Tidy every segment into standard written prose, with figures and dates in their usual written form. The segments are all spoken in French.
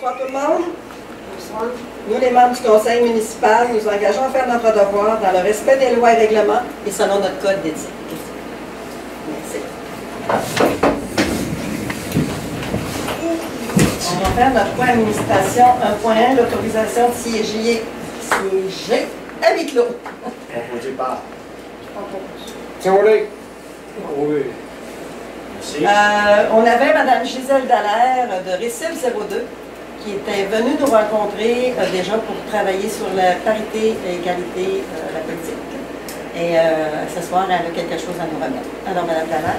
Bonsoir tout le monde. Bonsoir. Nous, les membres du conseil municipal, nous engageons à faire notre devoir dans le respect des lois et règlements et selon notre code d'éthique. Merci. On va faire notre point administration 1.1, l'autorisation de siéger à huis clos. Proposé par. C'est roulé. Oui. On avait Mme Gisèle Dallaire de Récif 02 qui était venue nous rencontrer déjà pour travailler sur la parité et l'égalité à la politique. Et ce soir, elle a quelque chose à nous remettre. Alors, Mme Dallaire.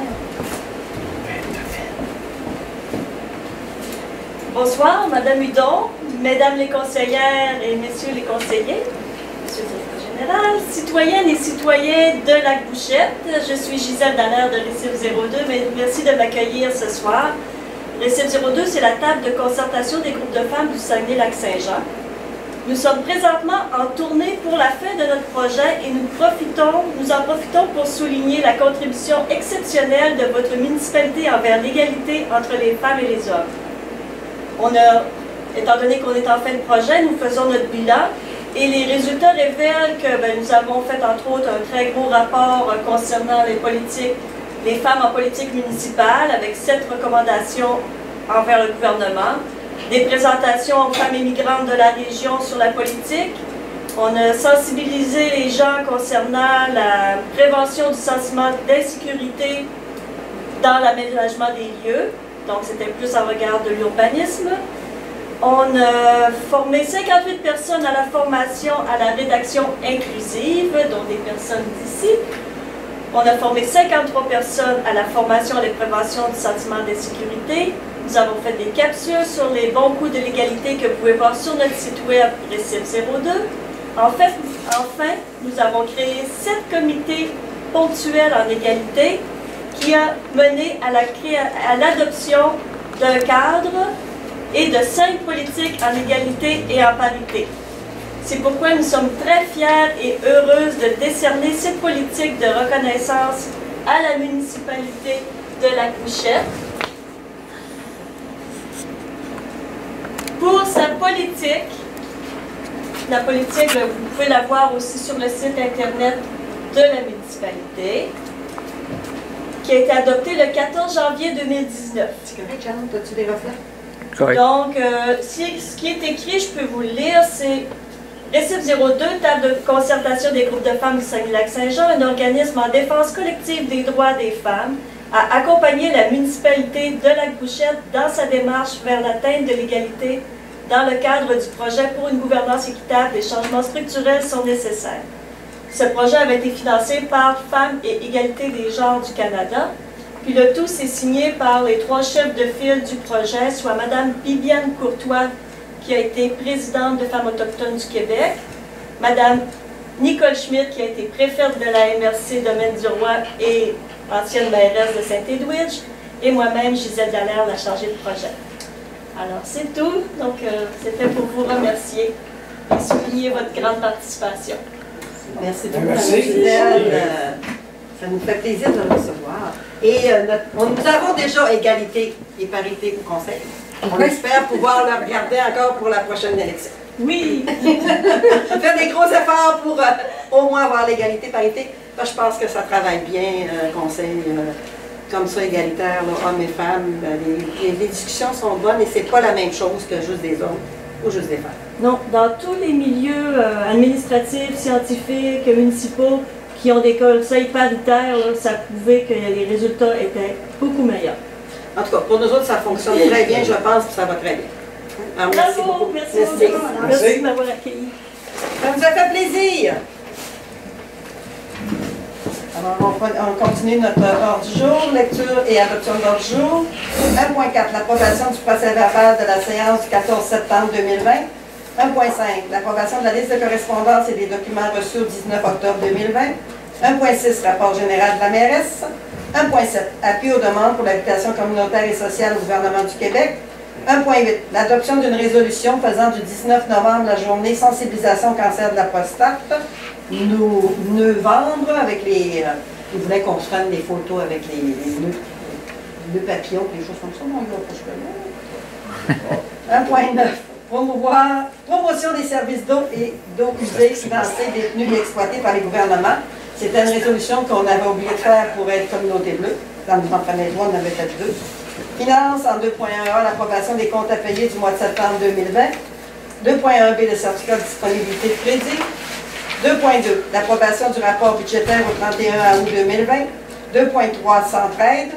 Bonsoir, Madame Hudon, Mesdames les conseillères et Messieurs les conseillers, Monsieur le directeur général, citoyennes et citoyens de Lac-Bouchette. Je suis Gisèle Dallaire de Récif 02, merci de m'accueillir ce soir. Récif 02, c'est la table de concertation des groupes de femmes du Saguenay-Lac-Saint-Jean. Nous sommes présentement en tournée pour la fin de notre projet et nous en profitons pour souligner la contribution exceptionnelle de votre municipalité envers l'égalité entre les femmes et les hommes. Étant donné qu'on est en fin de projet, nous faisons notre bilan et les résultats révèlent que nous avons fait entre autres un très gros rapport concernant les femmes en politique municipale avec 7 recommandations envers le gouvernement, des présentations aux femmes immigrantes de la région sur la politique. On a sensibilisé les gens concernant la prévention du sentiment d'insécurité dans l'aménagement des lieux. Donc, c'était plus en regard de l'urbanisme. On a formé 58 personnes à la formation à la rédaction inclusive, dont des personnes d'ici. On a formé 53 personnes à la formation à la prévention du sentiment d'insécurité. Nous avons fait des capsules sur les bons coups de l'égalité que vous pouvez voir sur notre site web Récif 02. Enfin, nous avons créé 7 comités ponctuels en égalité qui a mené à l'adoption d'un cadre et de 5 politiques en égalité et en parité. C'est pourquoi nous sommes très fiers et heureuses de décerner ces politiques de reconnaissance à la municipalité de Lac-Bouchette. Pour sa politique, vous pouvez la voir aussi sur le site internet de la municipalité, qui a été adopté le 14 janvier 2019. C'est correct, Jeanne? As-tu des reflets? Correct. Donc, ce qui est écrit, je peux vous le lire, c'est Récif 02, table de concertation des groupes de femmes du Saguenay-Lac-Saint-Jean, un organisme en défense collective des droits des femmes, a accompagné la municipalité de Lac-Bouchette dans sa démarche vers l'atteinte de l'égalité dans le cadre du projet pour une gouvernance équitable. Des changements structurels sont nécessaires. Ce projet avait été financé par Femmes et Égalité des genres du Canada, puis le tout s'est signé par les 3 chefs de file du projet, soit Mme Bibiane Courtois, qui a été présidente de Femmes autochtones du Québec, Mme Nicole Schmidt, qui a été préfète de la MRC Domaine du Roi et ancienne mairesse de Saint-Edwidge, et moi-même, Gisèle Dallaire, la chargée de projet. Alors, c'est tout. Donc, c'était pour vous remercier et souligner votre grande participation. Merci beaucoup, Mme Gisèle. Ça nous fait plaisir de le recevoir. Et nous avons déjà égalité et parité au conseil. On espère pouvoir le regarder encore pour la prochaine élection. Oui! On fait des gros efforts pour au moins avoir l'égalité et parité. Parce que je pense que ça travaille bien, un conseil comme ça, égalitaire, là, hommes et femmes. Les discussions sont bonnes et c'est pas la même chose que juste des hommes ou juste des femmes. Non, dans tous les milieux administratifs, scientifiques, municipaux qui ont des conseils paritaires, là, ça prouvait que les résultats étaient beaucoup meilleurs. En tout cas, pour nous autres, ça fonctionne très bien, je pense que ça va très bien. Alors, merci Bravo, beaucoup. merci beaucoup. Merci de m'avoir accueilli. Ça nous a fait plaisir. Alors, on continue notre ordre du jour, lecture et adoption de l'ordre du jour. 1.4, l'approbation du procès-verbal de la séance du 14 septembre 2020. 1.5, l'approbation de la liste de correspondance et des documents reçus au 19 octobre 2020. 1.6, rapport général de la mairesse. 1.7, appui aux demandes pour l'habitation communautaire et sociale au gouvernement du Québec. 1.8, l'adoption d'une résolution faisant du 19 novembre la journée sensibilisation au cancer de la prostate. Novembre, avec les... ils voulaient qu'on se prenne des photos avec les nœuds papillons, les choses comme ça. Non, ils n'ont pas ce que là. 1.9. Promotion des services d'eau et d'eau usée, financés, détenus et exploités par les gouvernements. C'était une résolution qu'on avait oublié de faire pour être communauté bleue. Dans le premier droit, on avait fait 2. Finance en 2.1a, l'approbation des comptes à payer du mois de septembre 2020. 2.1b, le certificat de disponibilité de crédit. 2.2, l'approbation du rapport budgétaire au 31 août 2020. 2.3, centre aide.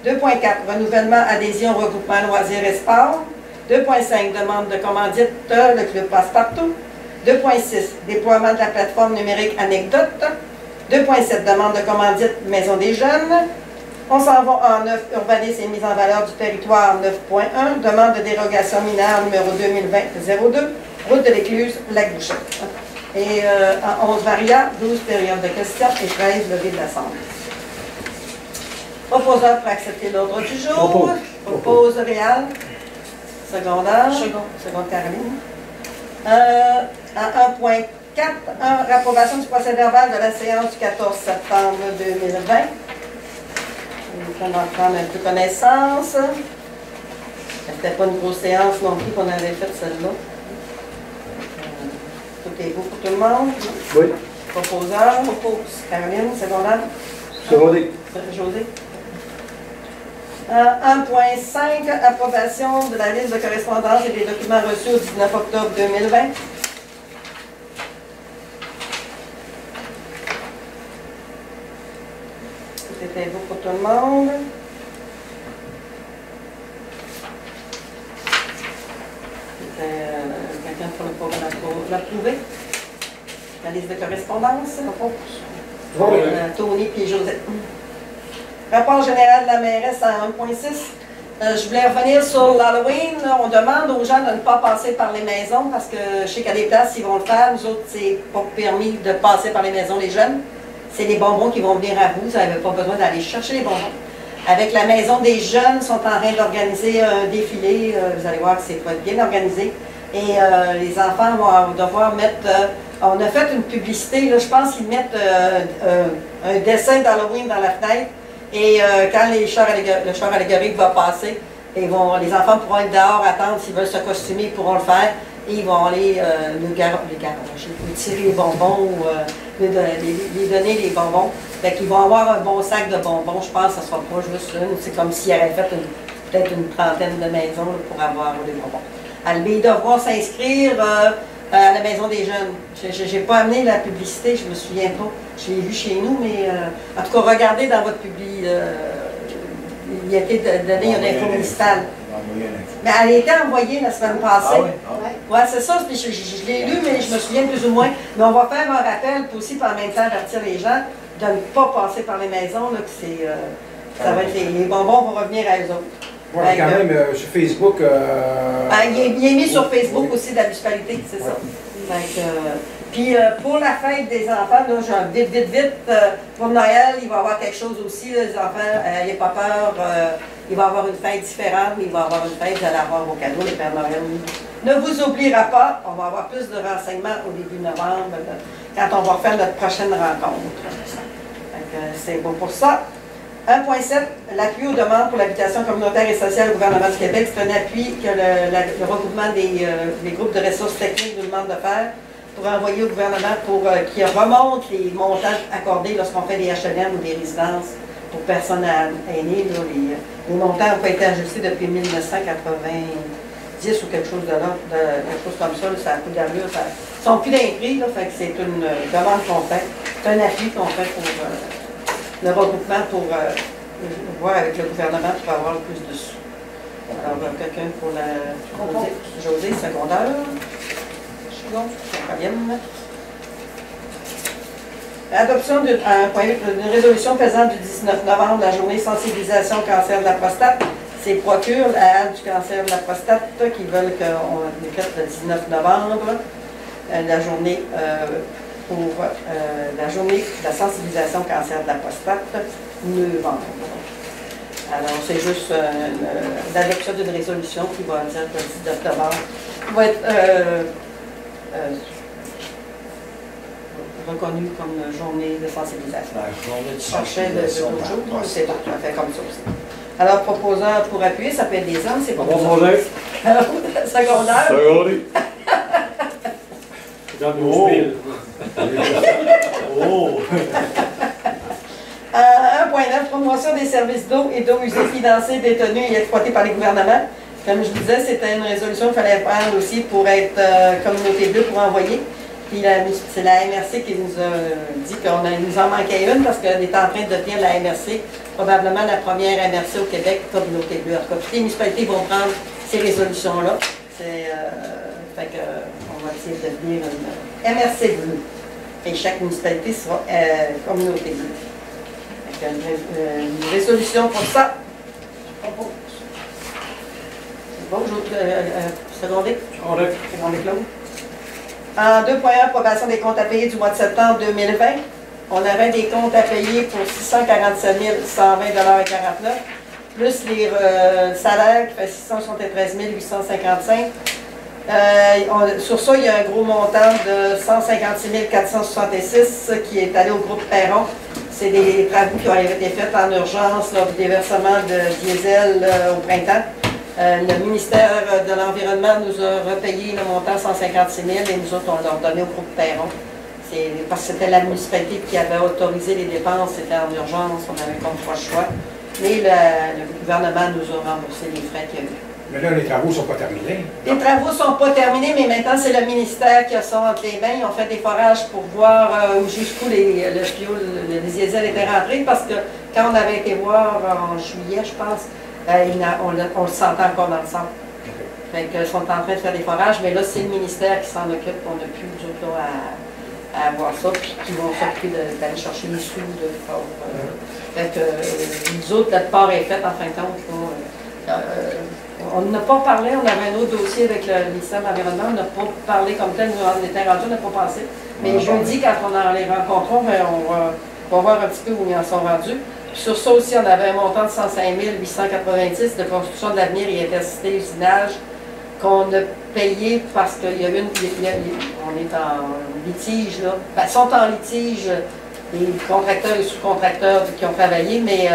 2.4, renouvellement, adhésion, regroupement, loisirs et sport. 2.5, demande de commandite, le club Passepartout. 2.6, déploiement de la plateforme numérique Anecdote. 2.7, demande de commandite, Maison des jeunes. On s'en va en 9, urbanisme et mise en valeur du territoire 9.1, demande de dérogation mineure numéro 2020-02, route de l'Écluse, Lac-Bouchon. Et en 11 variables, 12 périodes de questions et 13 levées de l'Assemblée. Proposeur pour accepter l'ordre du jour. Propose Réal. Secondaire. Seconde Caroline. À 1.4, l'approbation du procès verbal de la séance du 14 septembre 2020. On va en prendre un peu connaissance. C'était pas une grosse séance non plus qu'on avait faite celle-là. Tout est beau pour tout le monde. Oui. Proposeur. Propose. Caroline, secondaire. Secondé. José. 1.5, approbation de la liste de correspondance et des documents reçus au 19 octobre 2020. C'était beau pour tout le monde. Quelqu'un pour l'approuver. La liste de correspondance. Tony et Josette. Rapport général de la mairesse à 1.6. Je voulais revenir sur l'Halloween. On demande aux gens de ne pas passer par les maisons parce que je sais qu'à des places, ils vont le faire. Nous autres, c'est pas permis de passer par les maisons, les jeunes. C'est les bonbons qui vont venir à vous. Vous n'avez pas besoin d'aller chercher les bonbons. Avec la maison des jeunes, ils sont en train d'organiser un défilé. Vous allez voir que c'est bien organisé. Et les enfants vont devoir mettre... on a fait une publicité. Là, je pense qu'ils mettent un dessin d'Halloween dans la fenêtre. Et quand le char allégorique va passer, les enfants pourront être dehors, attendre s'ils veulent se costumer, ils pourront le faire. Et ils vont aller tirer les bonbons ou les donner les bonbons. Fait qu'ils vont avoir un bon sac de bonbons. Je pense que ce ne sera pas juste une. C'est comme s'ils avaient fait peut-être une trentaine de maisons là, pour avoir des bonbons. Alors, ils devront s'inscrire à la maison des jeunes. Je n'ai pas amené la publicité, je ne me souviens pas. Je l'ai vu chez nous, mais en tout cas, regardez dans votre public. Il a été donné une info municipale. Mais elle a été envoyée la semaine passée. Oui, c'est ça. Je l'ai lu, mais je me souviens plus ou moins. Mais on va faire un rappel pour aussi, en même temps, avertir les gens de ne pas passer par les maisons. Là, que ça va être les bonbons vont revenir à eux autres. Oui, quand même, sur Facebook... il est mis sur Facebook aussi de la municipalité, c'est ça. Puis pour la fête des enfants, là, genre, vite, pour Noël, il va y avoir quelque chose aussi, là, les enfants, n'ayez pas peur, il va y avoir une fête différente, mais il va y avoir une fête, vous allez avoir vos cadeaux, les Pères Noël. Ne vous oubliera pas, on va avoir plus de renseignements au début novembre, quand on va faire notre prochaine rencontre. C'est beau pour ça. 1.7, l'appui aux demandes pour l'habitation communautaire et sociale au gouvernement du Québec. C'est un appui que le regroupement des groupes de ressources techniques nous demande de faire pour envoyer au gouvernement pour qu'il remonte les montants accordés lorsqu'on fait des HLM ou des résidences pour personnes aînées. Là, les montants n'ont pas été ajustés depuis 1990 ou quelque chose quelque chose comme ça. Là, ça a coup d'allure. Ils sont plus d'un prix, fait que c'est une demande qu'on fait. C'est un appui qu'on fait pour... le regroupement pour voir avec le gouvernement pour avoir le plus de sous. Alors, quelqu'un pour la... José, secondaire. Adoption d'une résolution faisant du 19 novembre la journée sensibilisation au cancer de la prostate. C'est Procure, la halle du cancer de la prostate, qui veulent qu'on décrète le 19 novembre, la journée la journée de la sensibilisation au cancer de la prostate, novembre. Alors, c'est juste l'adoption d'une résolution qui va dire que le 19 novembre va être reconnue comme journée de sensibilisation. La journée de sensibilisation. C'est tout à fait comme ça aussi. Alors, proposeur pour appuyer, ça peut être des hommes, c'est pas Proposeur. Secondaire. Secondaire. Dans nos villes. Oh! 1.9, promotion des services d'eau et d'eau usée financés, détenus et exploités par les gouvernements. Comme je vous disais, c'était une résolution qu'il fallait prendre aussi pour être communauté bleue pour envoyer. Puis c'est la MRC qui nous a dit qu'il nous en manquait une parce qu'on est en train de devenir la MRC, probablement la première MRC au Québec, communauté bleue. En tout cas, toutes les municipalités vont prendre ces résolutions-là. Fait que, on va essayer de devenir une MRC bleue. Et chaque municipalité sera communauté bleue. Fait que, une résolution pour ça. Je propose. C'est bon, secondaire? Secondaire Claude. En 2.1, approbation des comptes à payer du mois de septembre 2020. On avait des comptes à payer pour 647 120,49 $, plus les salaires qui fait 673 855. Sur ça, il y a un gros montant de 156 466 qui est allé au groupe Perron. C'est des travaux qui ont été faits en urgence, là, du déversement de diesel au printemps. Le ministère de l'Environnement nous a repayé le montant 156 000 et nous autres, on l'a donné au groupe Perron. Parce que c'était la municipalité qui avait autorisé les dépenses, c'était en urgence, on n'avait comme pas le choix. Mais le gouvernement nous a remboursé les frais qu'il y a eu. Mais là, les travaux ne sont pas terminés. Les travaux ne sont pas terminés, mais maintenant, c'est le ministère qui a ça entre les mains. Ils ont fait des forages pour voir jusqu'où le fioul, le diesel était rentré, parce que quand on avait été voir en juillet, je pense, on le sentait encore dans le centre. Fait qu'ils sont en train de faire des forages, mais là, c'est le ministère qui s'en occupe. On n'a plus, nous autres, à voir ça, puis qui vont s'occuper d'aller chercher les sous. Fait que nous autres, notre part est faite, en fin de compte. On n'a pas parlé, on avait un autre dossier avec le ministère de l'Environnement, on n'a pas parlé comme tel, nous, on était rendus, on n'a pas pensé. Mais jeudi, quand on les rencontrera, on va voir un petit peu où ils en sont rendus. Sur ça aussi, on avait un montant de 105 890 de construction de l'avenir et intercité usinage qu'on a payé parce qu'il y a eu on est en litige, là. Ben, sont en litige les contracteurs et sous-contracteurs qui ont travaillé, mais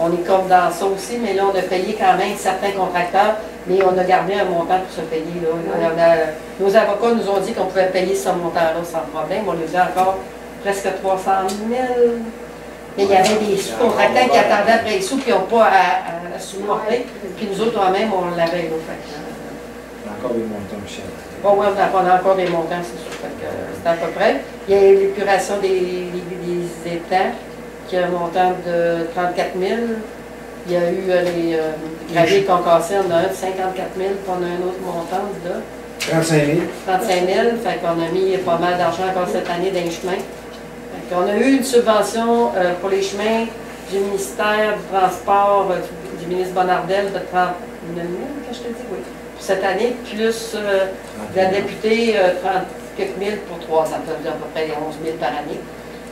on est comme dans ça aussi, mais là, on a payé quand même certains contracteurs, mais on a gardé un montant pour se payer, là. Nos avocats nous ont dit qu'on pouvait payer ce montant-là sans problème. On lui a encore presque 300 000. Mais il y avait des sous-contractants qui attendaient après les sous qui n'ont pas à supporter. Puis nous autres, toi-même, on l'avait. Encore des montants, Michel. Bon, oui, on a encore des montants, c'est sûr. C'est à peu près. Il y a l'épuration des étangs, qui a un montant de 34 000. Il y a eu les graviers concassés, on a un de 54 000, puis on a un autre montant de 35 000. 35 000, fait qu'on a mis pas mal d'argent encore cette année dans les chemins. On a eu une subvention pour les chemins du ministère du Transport, du ministre Bonnardel, de 39 000, que je te dis, oui, pour cette année, plus de la députée, 30 quelques mille pour 3 ans, ça veut dire à peu près 11 000 par année.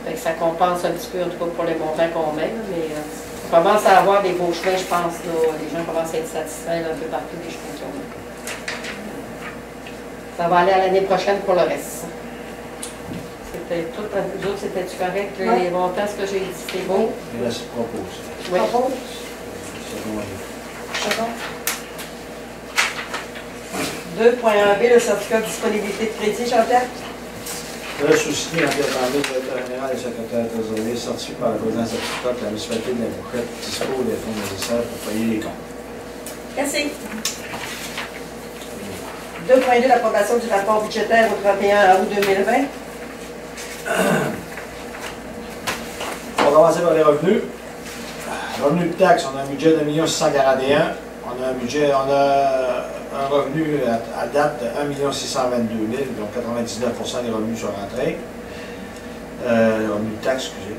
Fait que ça compense un petit peu, en tout cas pour les montants qu'on met, là, mais on commence à avoir des beaux chemins, je pense, là, les gens commencent à être satisfaits là, un peu partout des chemins qui ont. Ça va aller à l'année prochaine pour le reste. C'était tout, vous autres, c'était-tu correct? Ouais. Les montants, ce que j'ai dit, c'était beau? Et là, c'est propose. Oui. Propose. C'est bon. 2.1b, le certificat de disponibilité de crédit, Jean-Pierre? Le souci en dépendant du directeur général et secrétaire trésorier certifié par le président certificat que la municipalité de la Bouquette dispose des fonds nécessaires pour payer les comptes. Merci. 2.2, l'approbation du rapport budgétaire au 31 août 2020. On va commencer par les revenus. Revenus de taxes, on a un budget de 1 641 000. On a un revenu à date de 1 622 000, donc 99% des revenus sont rentrés. Revenus de taxes, excusez.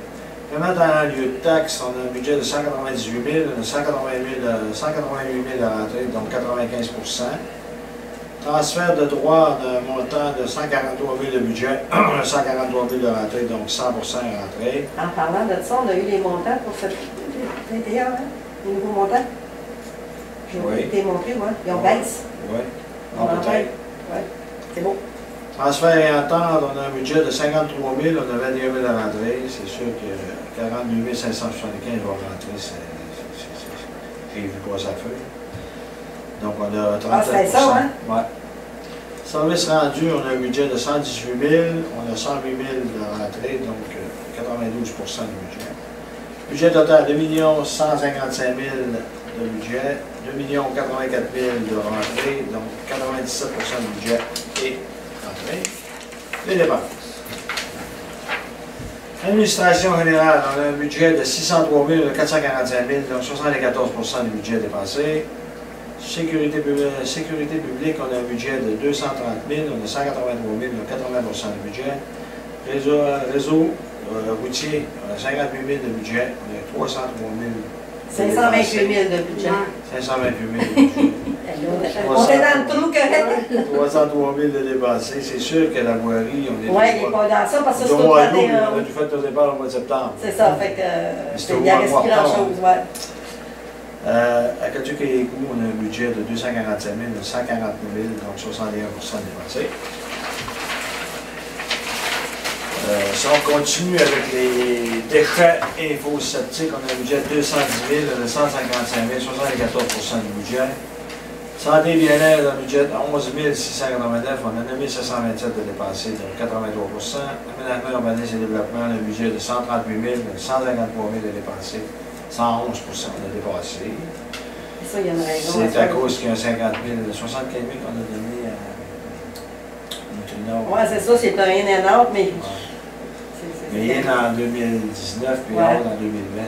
Paiement dans le lieu de taxes, on a un budget de 198 000, 188 000 à rentrer, donc 95%. Transfert de droits, on a un montant de 143 000 de budget, 143 000 de rentrée, donc 100% rentrée. En parlant de ça, on a eu les montants pour cette 21, hein? Les nouveaux montants. J'ai été montré, oui. Ils ont baisse. Oui. On en fait. Oui. C'est beau. Transfert et entente, on a un budget de 53 000, on a 21 000 à rentrer. C'est sûr que 42 575 vont rentrer. J'ai vu passer la feuille. Donc, on a 37%. Ah, c'était ça, hein? Ouais. Service rendu, on a un budget de 118 000, on a 108 000 de rentrée, donc 92% du budget. Budget total, 2 155 000 de budget, 2 84 000 de rentrée, donc 97% du budget et rentrée. Les dépenses. Administration générale, on a un budget de 603 445 000, donc 74% du budget dépensé. Sécurité publique, on a un budget de 230 000, on a 183 000, donc 80% du budget. Réseau routier, on a 58 000 de budget, on a 303 000. 528 000 de budget. 528 000 de budget. On est dans le trou, correct? 303 000 de dépensés. C'est sûr que la voirie, on est. Oui, il n'est pas dans ça parce que c'est au au mois d'août, 31 on a août. tout fait au départ au mois de septembre. C'est ça, fait c'est que au il n'y a mois de reste plus octobre. grand-chose, ouais. À Katukékou, on a un budget de 245 000, de 149 000, donc 61% dépensé. Si on continue avec les déchets infosceptiques, on a un budget de 210 000, de 155 000, 74% du budget. Santé et bien-être, un budget de 11 689, on a 9 727 de dépensés, donc 83%. Aménagement, urbanisme et développement, un budget de 138 000, de 153 000 de dépensés, 111% on a dépassé. Ça, il y a une raison. C'est à cause qu'il y a 50 000, 75 000 qu'on a donné à Nutri-Nord. Oui, c'est ça, c'est un in and out, mais. Mais il y en a en 2019, puis Ouais. l'autre en 2020.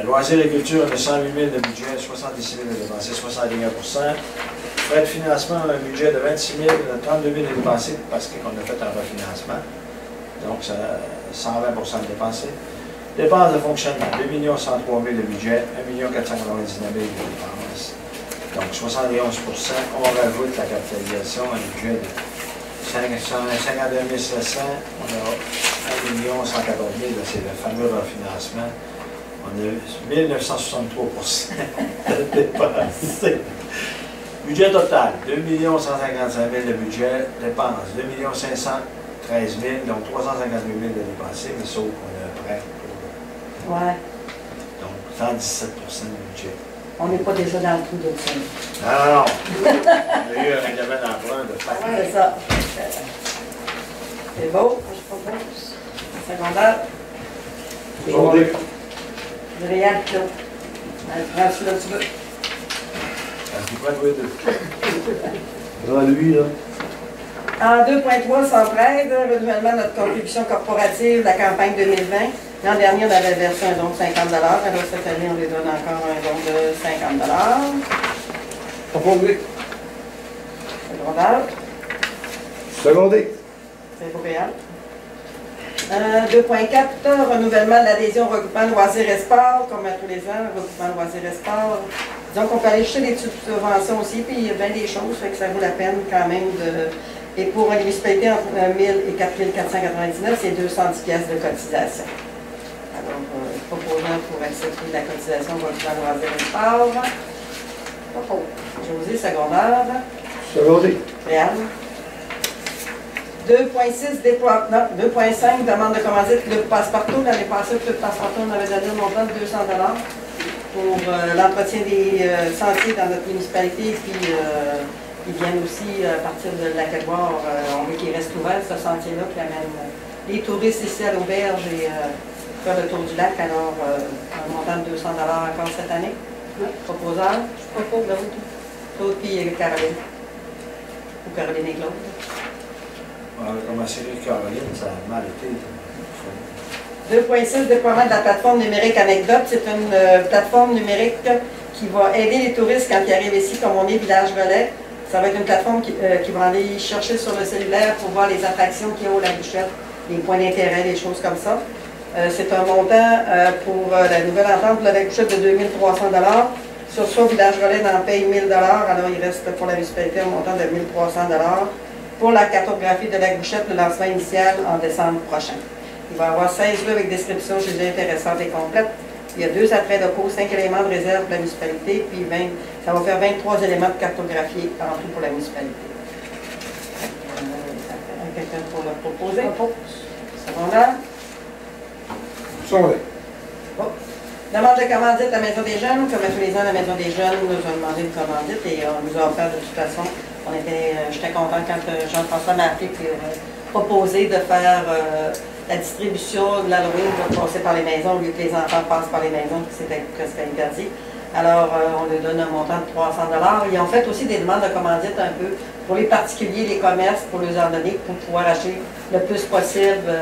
Loisirs et culture, on a 108 000 de budget, 76 000 de dépensés, 61%. Frais de financement, on a un budget de 26 000, 32 000 de dépensés parce qu'on a fait un refinancement. Donc, ça, 120% de dépensés. Dépenses de fonctionnement, 2 103 000 de budget, 1 499 000 de dépenses. Donc, 71%. On rajoute la capitalisation à un budget de 52 700. On a 1 114 000, c'est le fameux refinancement. On a 1963% de dépenses. Budget total, 2 155 000 de budget, dépenses, 2 513 000, donc 358 000 de dépensés, mais sauf qu'on a un prêt. Ouais. Donc 117% du budget. On n'est pas déjà dans le trou de ça. Non. On a eu un règlement d'emprunt de fait. C'est ça. C'est beau, je propose. Secondaire. Secondaire. Réel, là. Prends celui-là, tu veux. Tu prends tous les deux. Là, lui, là. En 2.3, sans prête, renouvellement de notre contribution corporative de la campagne 2020. L'an dernier, on avait versé un don de 50 alors cette année, on lui donne encore un don de 50 Proposé. Secondaire. Secondé. C'est Boréal. 2.4, renouvellement de l'adhésion au regroupement loisirs et sport, comme à tous les ans, le regroupement loisirs et sport. Disons qu'on peut aller chercher des subventions aussi, puis il y a bien des choses, fait que ça vaut la peine quand même de. Et pour les municipalités entre 1 000 et 4 499, c'est 210 pièces de cotisation. Alors, proposant pour accepter la cotisation pour le plan loisirs et sport. Propos. José, secondaire. Secondé. Réal. 2.6, déploiement. 2.5, demande de commandite Club Passepartout. L'année passée, Club Passepartout, on avait donné un montant de 200 pour l'entretien des sentiers dans notre municipalité. Puis, ils viennent aussi, à partir de la Lac-Édouard, on veut qu'il reste ouvert, ce sentier-là, qui amène les touristes ici à l'auberge et faire le tour du lac. Alors, un montant de 200 encore cette année. Proposeur. Je propose l'autre. Claude puis Caroline. Ou Caroline et Claude. On a commencé avec Caroline, ça a mal été. 2.6, déploiement de la plateforme numérique Anecdote. C'est une plateforme numérique qui va aider les touristes quand ils arrivent ici, comme on est Village Relais. Ça va être une plateforme qui va aller chercher sur le cellulaire pour voir les attractions qu'il y a au Lac-Bouchette, les points d'intérêt, des choses comme ça. C'est un montant pour la nouvelle entente de la Lac-Bouchette de 2 300 $. Sur ça, Village Relais en paye 1 000 $. Alors, il reste pour la municipalité un montant de 1 300 $. Pour la cartographie de Lac-Bouchette, le lancement initial en décembre prochain. Il va y avoir 16 rues avec description chez eux intéressantes et complètes. Il y a 2 attraits locaux, 5 éléments de réserve pour la municipalité, puis ça va faire 23 éléments de cartographie en tout pour la municipalité. Quelqu'un pour le proposer? Secondaire. Secondé. Demande de commandite à la Maison des Jeunes. Comme tous les ans, la Maison des Jeunes nous a demandé une commandite et on nous a offert de toute façon. J'étais contente quand Jean-François m'a appelé et proposé de faire la distribution de l'Halloween de passer par les maisons au lieu que les enfants passent par les maisons, que c'était presque interdit. Alors, on leur donne un montant de 300 $. Ils ont fait aussi des demandes de commandite un peu pour les particuliers, les commerces, pour les en donner, pour pouvoir acheter le plus possible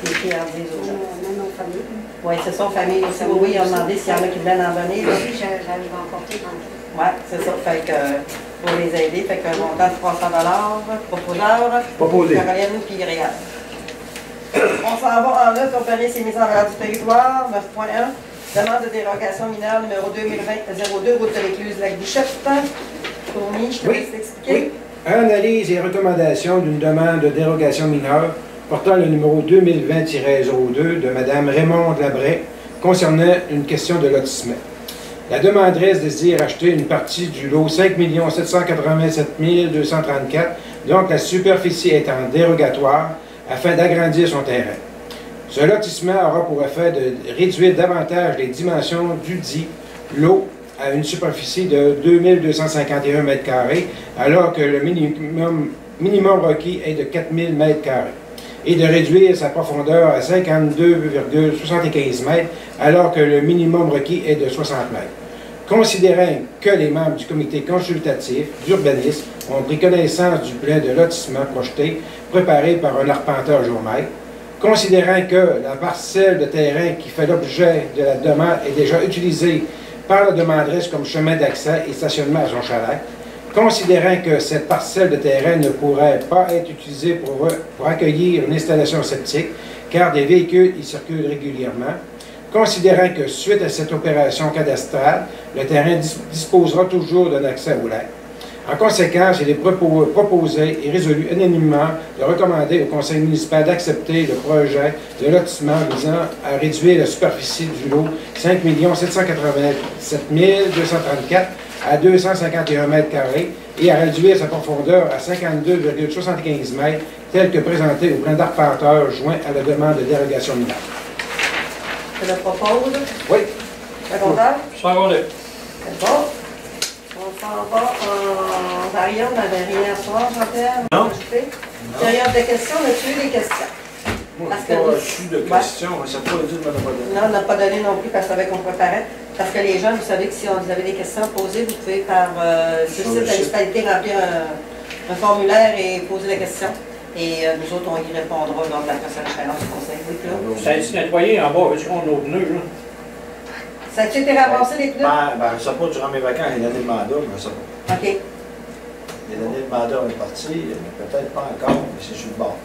des friandises aux gens. Même aux familles. Oui, c'est ça, aux familles aussi. Oui, ils ont demandé s'il y en a qui voulaient en donner. Oui, j'arrive à emporter dans le cas. Oui, c'est ça. Fait que, pour les aider, fait qu'un montant de 300 $. Proposeur. Proposé. Caroline puis Réal. On s'en va en note, organisme et mise en valeur du territoire, 9.1. Demande de dérogation mineure numéro 2020-02, route de l'écluse Lac-Bichette. Tourny, je te laisse expliquer. Oui. Analyse et recommandation d'une demande de dérogation mineure portant le numéro 2020-02 de Mme Raymonde Labray concernant une question de lotissement. La demanderesse désire acheter une partie du lot 5 787 234, donc la superficie étant dérogatoire, afin d'agrandir son terrain. Ce lotissement aura pour effet de réduire davantage les dimensions du dit lot à une superficie de 2251 m², alors que le minimum requis est de 4000 m², et de réduire sa profondeur à 52,75 m, alors que le minimum requis est de 60 m. Considérant que les membres du comité consultatif d'urbanisme ont pris connaissance du plan de lotissement projeté préparé par un arpenteur géomètre, considérant que la parcelle de terrain qui fait l'objet de la demande est déjà utilisée par la demanderesse comme chemin d'accès et stationnement à son chalet, considérant que cette parcelle de terrain ne pourrait pas être utilisée pour accueillir une installation septique, car des véhicules y circulent régulièrement, considérant que suite à cette opération cadastrale, le terrain disposera toujours d'un accès au lac. En conséquence, il est proposé et résolu unanimement de recommander au conseil municipal d'accepter le projet de lotissement visant à réduire la superficie du lot 5 787 234 à 251 m² et à réduire sa profondeur à 52,75 m, tel que présenté au plan d'arpenteur joint à la demande de dérogation mineure. Je le propose. Oui. Secondaire? Secondé. C'est bon. On s'en va en variant, on n'avait rien à soir, Jean-Pierre. Non. Période de questions, on a-tu eu des questions? Moi, Parce je n'ai que- pas reçu de questions, mais ça peut dire que je n'en ai pas donné. Non, on n'a pas donné non plus parce qu'on savait qu'on préparait. Parce que les jeunes, vous savez que si vous avez des questions à poser, vous pouvez par sur le site de la municipalité remplir un formulaire et poser la question. Et nous autres, on y répondra lors de la prochaine séance du conseil. Oui, Claude? Ça a été nettoyé en bas, veux-tu qu'on a nos pneus, là? Ça a-tu été ramassé les pneus? Ben, je ne sais pas, durant mes vacances, il y a donné le mandat, mais je ne sais pas. OK. Il a donné le mandat, on est parti, mais peut-être pas encore, mais c'est sur le bord.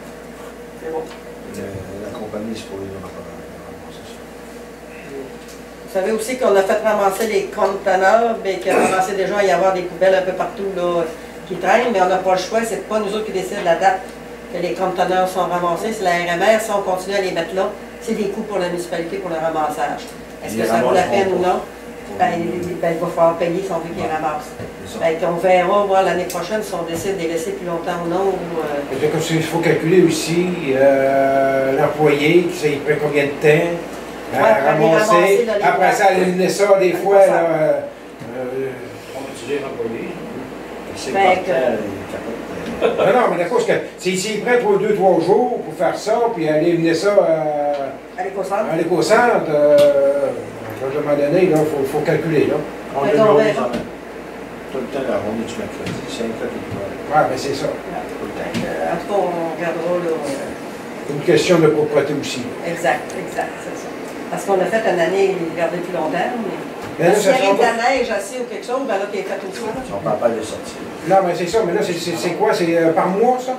C'est bon. La compagnie, c'est pour les ramasser ça. Vous savez aussi qu'on a fait ramasser les conteneurs, mais qu'il a ramassé déjà à y avoir des poubelles un peu partout là, qui traînent, mais on n'a pas le choix, c'est pas nous autres qui décident la date que les conteneurs sont ramassés, c'est la RMR, si on continue à les mettre là, c'est des coûts pour la municipalité pour le ramassage. Est-ce que ça vaut la peine ou non? Ben, il va falloir payer si on veut qu'ils ramassent. On verra voir l'année prochaine si on décide de les laisser plus longtemps ou non. Il faut calculer aussi l'employé, il prend combien de temps à ramasser. Après ça, aller mener ça des fois. On peut dire employé. C'est Ben, Non, mais d'accord, parce que s'il prend pour 2-3 jours pour faire ça, puis aller mener ça À l'éco-centre. à l'éco-centre, à un moment donné, il faut calculer. Là. On Fait est qu'on là, verra. tout le temps, la journée du mercredi, c'est un cas qui doit. Ouais, mais c'est ça. En tout cas, on regardera là. Une question de propreté aussi. Exact, c'est ça. Parce qu'on a fait une année, garder plus longtemps, mais là, s'il ça arrive de sera la neige assis ou quelque chose, ben là, t'es fait au soir. On ne parle pas de sortir. Non, mais c'est ça. Mais là, c'est quoi? C'est par mois, ça?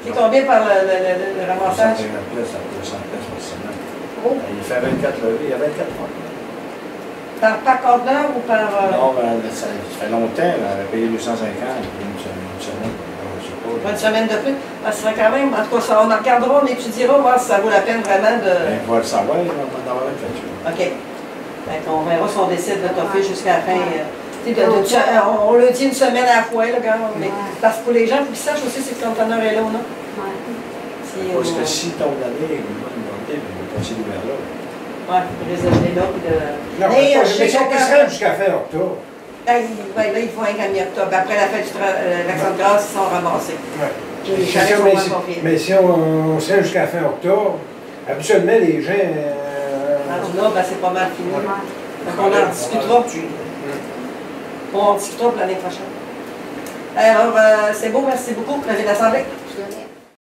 C'est combien par le ramassage? 150 pièces à 200 pièces par semaine. Oh. Il fait 24 levées, il y a 24 mois. Par conteneur ou par... Non, ben, ça fait longtemps, on avait payé 250, une semaine. Je sais pas. Une semaine de plus? Parce que ça quand même, en tout cas, ça, on en regardera, on étudiera, voir si ça vaut la peine vraiment de... Ben, on va le savoir, on va en avoir une facture. OK. On verra si on décide de toffer jusqu'à la fin. On le dit une semaine à la fois, là, quand mais parce que pour les gens, pour qu'ils sachent aussi si le conteneur est là ou non. Ouais. Si, Parce que si ton année est une bonne montée, on va passer l'hiver là. Ouais, réserver là. Non, Mais, mais je sais si on peut que- se rendre jusqu'à fin octobre. Là, ils vont être à mi-octobre. Après la fête de l'Action de grâce, ils sont ramassés. Ouais. Puis les Mais chalets si- sont mais moins si- confiés. mais si on se rend jusqu'à fin octobre, habituellement, les gens. Rendu là, ben, c'est pas mal fini. Ouais. Donc, on en discutera. On en discutera pour l'année prochaine. Alors, c'est beau, merci beaucoup. Vous avez l'Assemblée.